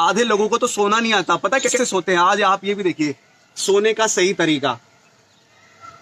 आधे लोगों को तो सोना नहीं आता, पता कैसे सोते हैं। आज आप ये भी देखिए सोने का सही तरीका,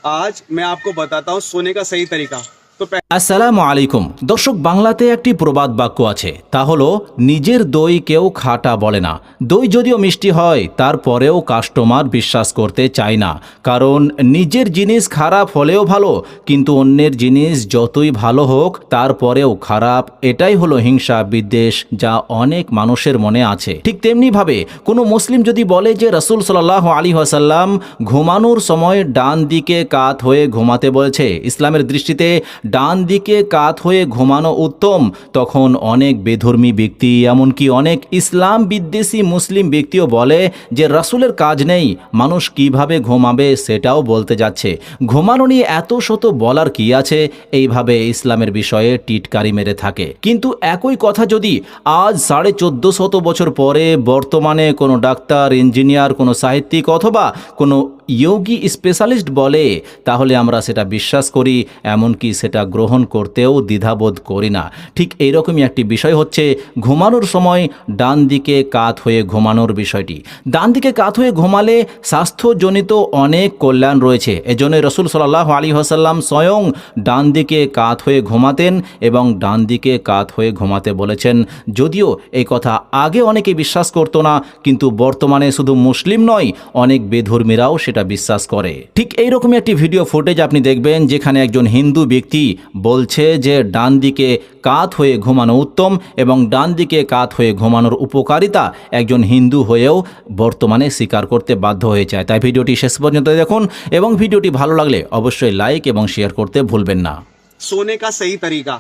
आज मैं आपको बताता हूँ सोने का सही तरीका। तो আসসালামু আলাইকুম দর্শক, বাংলাতে একটি প্রবাদ বাক্য আছে, তা হলো নিজের দই কেউ খাঁটা বলে না। দই যদিও মিষ্টি হয় তারপরেও কাস্টমার বিশ্বাস করতে চায় না, কারণ নিজের জিনিস খারাপ হলেও ভালো, কিন্তু অন্যের জিনিস যতই ভালো হোক তারপরেও খারাপ। এটাই হলো হিংসা বিদ্বেষ, যা অনেক মানুষের মনে আছে। ঠিক তেমনিভাবে কোনো মুসলিম যদি বলে যে রাসূল সাল্লাল্লাহু আলাইহি ওয়াসাল্লাম ঘুমানোর সময় ডান দিকে কাত হয়ে ঘুমাতে বলেছে, ইসলামের দৃষ্টিতে ডান দিকে কাত হয়ে ঘুমানো উত্তম, তখন অনেক বেধর্মী ব্যক্তি, এমনকি অনেক ইসলাম বিদ্বেষী মুসলিম ব্যক্তিও বলে যে রাসূলের কাজ নেই, মানুষ কিভাবে ঘুমাবে সেটাও বলতে যাচ্ছে। ঘুমানো নিয়ে এত শত বলার কি আছে, এইভাবে ইসলামের বিষয়ে টিটকারি মেরে থাকে। কিন্তু একই কথা যদি আজ 1450 বছর পরে বর্তমানে কোনো ডাক্তার, ইঞ্জিনিয়ার, কোনো সাহিত্যিক অথবা কোনো যোগী স্পেশালিস্ট বলে, তাহলে আমরা সেটা বিশ্বাস করি, এমনকি সেটা গ্রহণ করতেও দ্বিধাবোধ করি না। ঠিক এইরকমই একটি বিষয় হচ্ছে ঘুমানোর সময় ডান দিকে কাত হয়ে ঘুমানোর বিষয়টি। ডান দিকে কাত হয়ে ঘুমালে স্বাস্থ্যজনিত অনেক কল্যাণ রয়েছে। এজন্য রাসূল সাল্লাল্লাহু আলাইহি ওয়াসাল্লাম স্বয়ং ডান দিকে কাত হয়ে ঘুমাতেন এবং ডান দিকে কাত হয়ে ঘুমাতে বলেছেন। যদিও এই কথা আগে অনেকে বিশ্বাস করতো না, কিন্তু বর্তমানে শুধু মুসলিম নয়, অনেক বেধর্মীরাও সেটা বিশ্বাস করে। ঠিক এইরকমই একটি ভিডিও ফুটেজ আপনি দেখবেন, যেখানে একজন হিন্দু ব্যক্তি বলছে যে ডান দিকে কাত হয়ে ঘুমানো উত্তম এবং ডান দিকে কাত হয়ে ঘুমানোর উপকারিতা একজন হিন্দু হয়েও বর্তমানে স্বীকার করতে বাধ্য হয়ে যায়। তাই ভিডিওটি শেষ পর্যন্ত দেখুন এবং ভিডিওটি ভালো লাগলে অবশ্যই লাইক এবং শেয়ার করতে ভুলবেন না। सोने का सही तरीका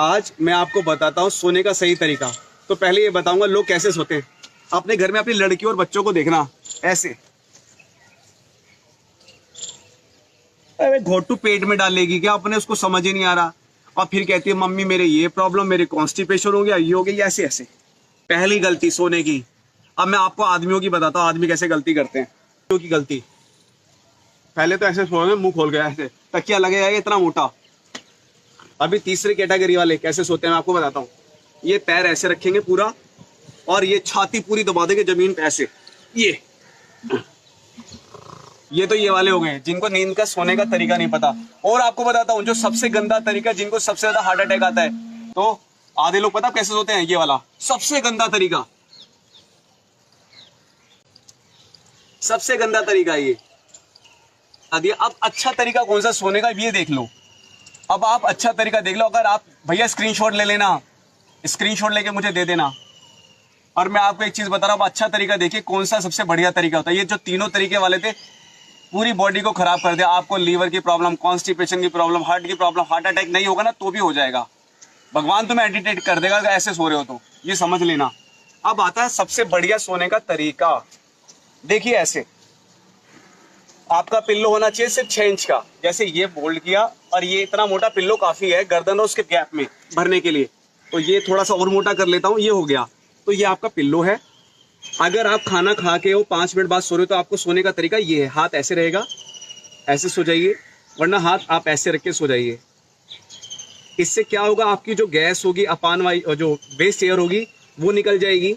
आज मैं आपको बताता हूँ, सोने का सही तरीका। तो पहले ये बताऊंगा लोग कैसे सोते हैं। अपने घर में अपनी लड़की और बच्चों को देखना ऐसे, अरे घोटू पेट में डालेगी क्या, अपने उसको समझ ही नहीं आ रहा, और फिर कहती है मम्मी मेरे ये प्रॉब्लम, मेरे कॉन्स्टिपेशन हो गया, ये हो गया, ऐसे ऐसे। पहली गलती सोने की। अब मैं आपको आदमियों की बताता हूँ, आदमी कैसे गलती करते हैं। की गलती, पहले तो ऐसे सोएंगे मुंह खोल गया, ऐसे तकिया लगेगा इतना मोटा। अभी तीसरी कैटेगरी वाले कैसे सोते हैं मैं आपको बताता हूँ। ये पैर ऐसे रखेंगे पूरा, और ये छाती पूरी दबा देंगे जमीन पे ऐसे। ये तो ये वाले हो गए जिनको नींद का सोने का तरीका नहीं पता। और आपको बताता हूँ जो सबसे गंदा तरीका, जिनको सबसे ज्यादा हार्ट अटैक आता है, तो आधे लोग पता कैसे सोते हैं, ये वाला सबसे गंदा तरीका, सबसे गंदा तरीका ये। अब अच्छा तरीका कौन सा सोने का, ये देख लो। अब आप अच्छा तरीका देख लो। अगर आप भैया स्क्रीनशॉट ले लेना, स्क्रीनशॉट लेके मुझे दे देना। और मैं आपको एक चीज बता रहा हूँ, अच्छा तरीका देखिए कौन सा सबसे बढ़िया तरीका होता है। ये जो तीनों तरीके वाले थे पूरी बॉडी को खराब कर दिया। आपको लीवर की प्रॉब्लम, कॉन्स्टिपेशन की प्रॉब्लम, हार्ट की प्रॉब्लम, हार्ट अटैक नहीं होगा ना तो भी हो जाएगा। भगवान तुम्हें एडिटेट कर देगा अगर ऐसे सो रहे हो तो, ये समझ लेना। अब आता है सबसे बढ़िया सोने का तरीका। देखिए ऐसे आपका पिल्लो होना चाहिए सिर्फ 6 इंच का, जैसे ये फोल्ड किया, और ये इतना मोटा पिल्लो काफी है गर्दन और उसके गैप में भरने के लिए। तो ये थोड़ा सा और मोटा कर लेता हूँ, ये हो गया। तो ये आपका पिल्लो है। अगर आप खाना खा के हो 5 मिनट बाद सो रहे हो तो आपको सोने का तरीका ये है, हाथ ऐसे रहेगा, ऐसे सो जाइए, वरना हाथ आप ऐसे रख के सो जाइए। इससे क्या होगा, आपकी जो गैस होगी, अपान वायु, जो वेस्ट एयर होगी वो निकल जाएगी,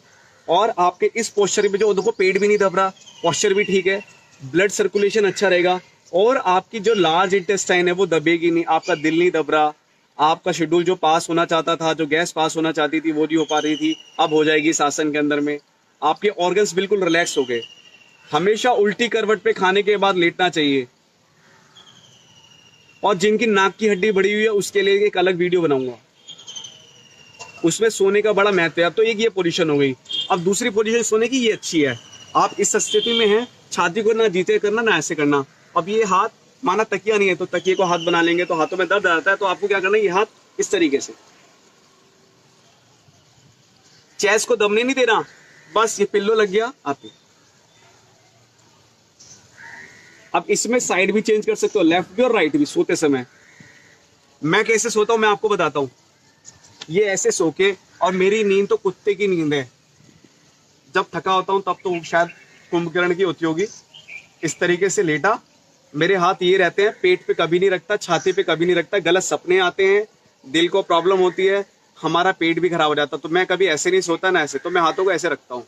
और आपके इस पोस्चर में जो देखो पेट भी नहीं दब रहा, पोस्चर भी ठीक है, ब्लड सर्कुलेशन अच्छा रहेगा, और आपकी जो लार्ज इंटेस्टाइन है वो दबेगी नहीं, आपका दिल नहीं दब रहा, आपका शेड्यूल जो पास होना चाहता था, जो गैस पास होना चाहती थी वो नहीं हो पा रही थी, अब हो जाएगी इस आसन के अंदर में। आपके ऑर्गन्स बिल्कुल रिलैक्स हो गए। हमेशा उल्टी करवट पे खाने के बाद लेटना चाहिए। और जिनकी नाक की हड्डी बढ़ी हुई है उसके लिए एक अलग वीडियो बनाऊंगा, उसमें सोने का बड़ा महत्व है। अब तो एक ये पोजीशन हो गई। अब दूसरी पोजीशन सोने की ये अच्छी है। आप इस स्थिति में हैं, छाती को ना जीते करना ना ऐसे करना। अब ये हाथ, माना तकिया नहीं है तो तकिए को हाथ बना लेंगे, तो हाथों में दर्द आता है तो आपको क्या करना है, ये हाथ इस तरीके से, चेस्ट को दबने नहीं देना, बस ये पिल्लो लग गया आपके। अब इसमें साइड भी चेंज कर सकते हो, लेफ्ट भी और राइट भी सोते समय। मैं कैसे सोता हूं मैं आपको बताता हूं। ये ऐसे सो के, और मेरी नींद तो कुत्ते की नींद है। जब थका होता हूं तब तो शायद कुंभकर्ण की होती होगी। इस तरीके से लेटा, मेरे हाथ ये रहते हैं, पेट पे कभी नहीं रखता, छाती पे कभी नहीं रखता। गलत सपने आते हैं, दिल को प्रॉब्लम होती है, हमारा पेट भी खराब हो जाता। तो मैं कभी ऐसे नहीं सोता ना ऐसे, तो मैं हाथों को ऐसे रखता हूँ।